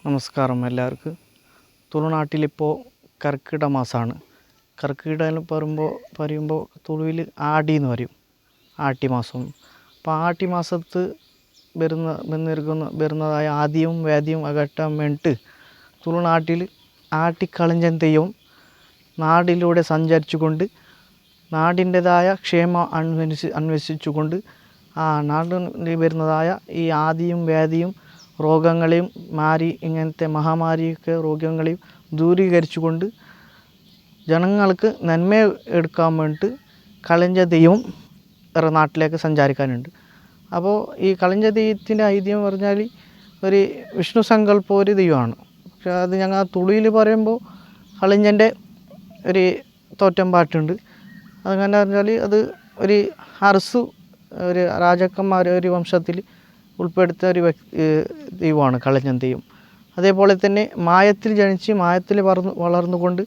നമസ്കാരം എല്ലാവർക്കും. തുളുനാട്ടിലിപ്പോൾ കർക്കിടക മാസമാണ്. കർക്കിടകം പറയുമ്പോൾ തുളുവിൽ ആടി എന്ന് പറയും, ആട്ടി മാസം. അപ്പോൾ ആട്ടി മാസത്ത് വരുന്നതായ ആദിയും വേദിയും അകറ്റാൻ വേണ്ടിയിട്ട് തുളുനാട്ടിൽ ആട്ടിക്കളഞ്ചൻ തെയ്യവും നാടിലൂടെ സഞ്ചരിച്ചുകൊണ്ട് നാടിൻ്റെതായ ക്ഷേമം അന്വേഷിച്ചുകൊണ്ട് ആ നാടിൽ വരുന്നതായ ഈ ആദിയും വേദിയും രോഗങ്ങളെയും ഇങ്ങനത്തെ മഹാമാരിയൊക്കെ രോഗങ്ങളെയും ദൂരീകരിച്ചുകൊണ്ട് ജനങ്ങൾക്ക് നന്മ എടുക്കാൻ വേണ്ടിയിട്ട് കളഞ്ച തെയ്യവും നാട്ടിലേക്ക് സഞ്ചരിക്കാനുണ്ട്. അപ്പോൾ ഈ കളഞ്ച തെയ്യത്തിൻ്റെ ഐതിഹ്യം പറഞ്ഞാൽ ഒരു വിഷ്ണു സങ്കല്പ ഒരു ദൈവമാണ്. പക്ഷേ അത് ഞങ്ങൾ തുളുയിൽ പറയുമ്പോൾ കളഞ്ചൻ്റെ ഒരു തോറ്റം പാട്ടുണ്ട്. അതങ്ങനെ പറഞ്ഞാൽ അത് ഒരു അരസു ഒരു രാജാക്കന്മാർ ഒരു വംശത്തിൽ ഉൾപ്പെടുത്തിയ ഒരു ദൈവമാണ് കളഞ്ചൻ തെയ്യം. അതേപോലെ തന്നെ മായത്തിൽ ജനിച്ച് മായത്തിൽ വളർന്നുകൊണ്ട്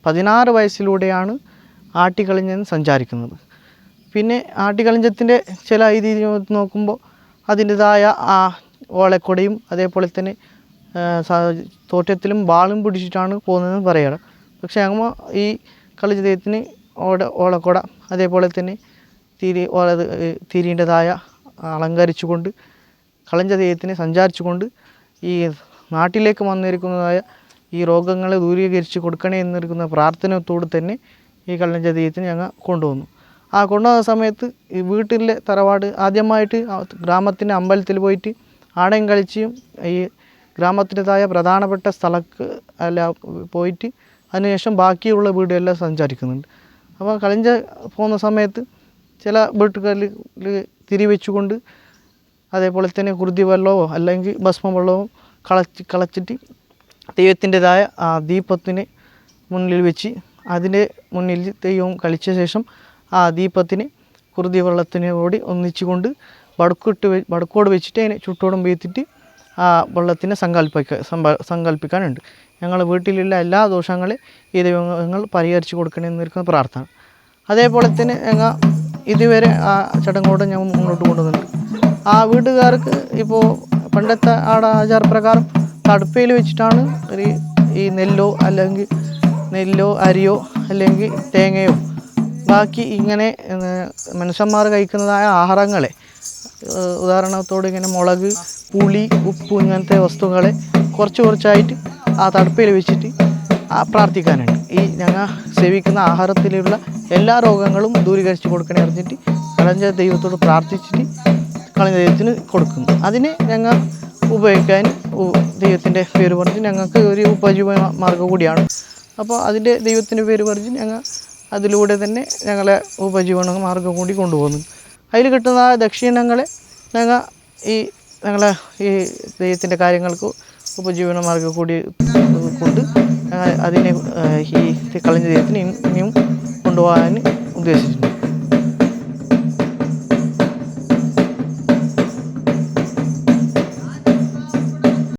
16 വയസ്സിലൂടെയാണ് ആട്ടിക്കളഞ്ചൻ സഞ്ചരിക്കുന്നത്. പിന്നെ ആട്ടിക്കളഞ്ചത്തിൻ്റെ ചില ഐതിഹ്യം നോക്കുമ്പോൾ അതിൻ്റെതായ ആ ഓലക്കൊടയും അതേപോലെ തന്നെ തോറ്റത്തിലും വാളും പിടിച്ചിട്ടാണ് പോകുന്നതെന്ന് പറയാറ്. പക്ഷേ ഞങ്ങൾ ഈ കളഞ്ച തെയ്യത്തിന് ഓലക്കൊട അതേപോലെ തന്നെ തിരിൻ്റെതായ അലങ്കരിച്ചുകൊണ്ട് കളഞ്ച തെയ്യത്തിന് സഞ്ചരിച്ചുകൊണ്ട് ഈ നാട്ടിലേക്ക് വന്നിരിക്കുന്നതായ ഈ രോഗങ്ങളെ ദൂരീകരിച്ച് കൊടുക്കണേ എന്നിരിക്കുന്ന പ്രാർത്ഥനയോടുകൂടി തന്നെ ഈ കളഞ്ച തെയ്യത്തിന് ഞങ്ങൾ കൊണ്ടുവന്നു. ആ കൊണ്ടുവന്ന സമയത്ത് ഈ വീട്ടിലെ തറവാട് ആദ്യമായിട്ട് ഗ്രാമത്തിൻ്റെ അമ്പലത്തിൽ പോയിട്ട് ആടയും കളിച്ചും ഈ ഗ്രാമത്തിൻ്റെതായ പ്രധാനപ്പെട്ട സ്ഥലത്ത് പോയിട്ട് അതിനുശേഷം ബാക്കിയുള്ള വീടുകളിൽ സഞ്ചരിക്കുന്നുണ്ട്. അപ്പോൾ കളഞ്ച പോകുന്ന സമയത്ത് ചില വീട്ടുകളിൽ തിരിവെച്ചുകൊണ്ട് അതേപോലെ തന്നെ കുറുതി വെള്ളമോ അല്ലെങ്കിൽ ഭസ്മ വെള്ളമോ കളച്ചിട്ട് തെയ്യത്തിൻ്റെതായ ആ ദീപത്തിന് മുന്നിൽ വെച്ച് അതിൻ്റെ മുന്നിൽ തെയ്യവും കളിച്ച ശേഷം ആ ദീപത്തിന് കുറുതി വെള്ളത്തിനെ കൂടി ഒന്നിച്ചുകൊണ്ട് വടക്കോട് വെച്ചിട്ട് അതിനെ ചുട്ടോടും വീഴ്ത്തിട്ട് ആ വെള്ളത്തിനെ സങ്കല്പിക്കാനുണ്ട്. ഞങ്ങൾ വീട്ടിലുള്ള എല്ലാ ദോഷങ്ങളെ ഈ ദൈവങ്ങൾ പരിഹരിച്ച് കൊടുക്കണമെന്നിരിക്കുന്ന പ്രാർത്ഥന. അതേപോലെ തന്നെ ഞങ്ങൾ ഇതുവരെ ആ ചടങ്ങോട് ഞങ്ങൾ മുന്നോട്ട് കൊണ്ടുവന്നിട്ടുണ്ട്. ആ വീട്ടുകാർക്ക് ഇപ്പോൾ പണ്ടത്തെ ആചാരപ്രകാരം തടുപ്പയിൽ വെച്ചിട്ടാണ് ഈ നെല്ലോ അരിയോ അല്ലെങ്കിൽ തേങ്ങയോ ബാക്കി ഇങ്ങനെ മനുഷ്യന്മാർ കഴിക്കുന്നതായ ആഹാരങ്ങളെ ഉദാഹരണത്തോട് ഇങ്ങനെ മുളക് പുളി ഉപ്പ് ഇങ്ങനത്തെ വസ്തുക്കളെ കുറച്ചായിട്ട് ആ തടുപ്പയിൽ വെച്ചിട്ട് പ്രാർത്ഥിക്കാനുണ്ട്. ഈ ഞങ്ങൾ സേവിക്കുന്ന ആഹാരത്തിലുള്ള എല്ലാ രോഗങ്ങളും ദൂരീകരിച്ച് കൊടുക്കണേ അറിഞ്ഞിട്ട് കളഞ്ച ദൈവത്തോട് പ്രാർത്ഥിച്ചിട്ട് കളഞ്ച ദൈവത്തിന് കൊടുക്കുന്നു. അതിനെ ഞങ്ങൾ ഉപയോഗിക്കാൻ ദൈവത്തിൻ്റെ പേര് പറഞ്ഞ് ഞങ്ങൾക്ക് ഒരു ഉപജീവന മാർഗ്ഗം കൂടിയാണ്. അപ്പോൾ അതിൻ്റെ ദൈവത്തിൻ്റെ പേര് പറഞ്ഞ് ഞങ്ങൾ അതിലൂടെ തന്നെ ഞങ്ങളെ ഉപജീവന മാർഗ്ഗം കൂടി കൊണ്ടുപോകുന്നു. അതിൽ കിട്ടുന്ന ദക്ഷിണങ്ങളെ ഞങ്ങളെ ഈ ദൈവത്തിൻ്റെ കാര്യങ്ങൾക്ക് ഉപജീവന മാർഗ്ഗം കൂടി കൊണ്ട് അതിനെ ഈ കളഞ്ച ദൈവത്തിന് ഇനിയും കൊണ്ടുപോകാൻ ഉദ്ദേശിച്ചിട്ടുണ്ട്.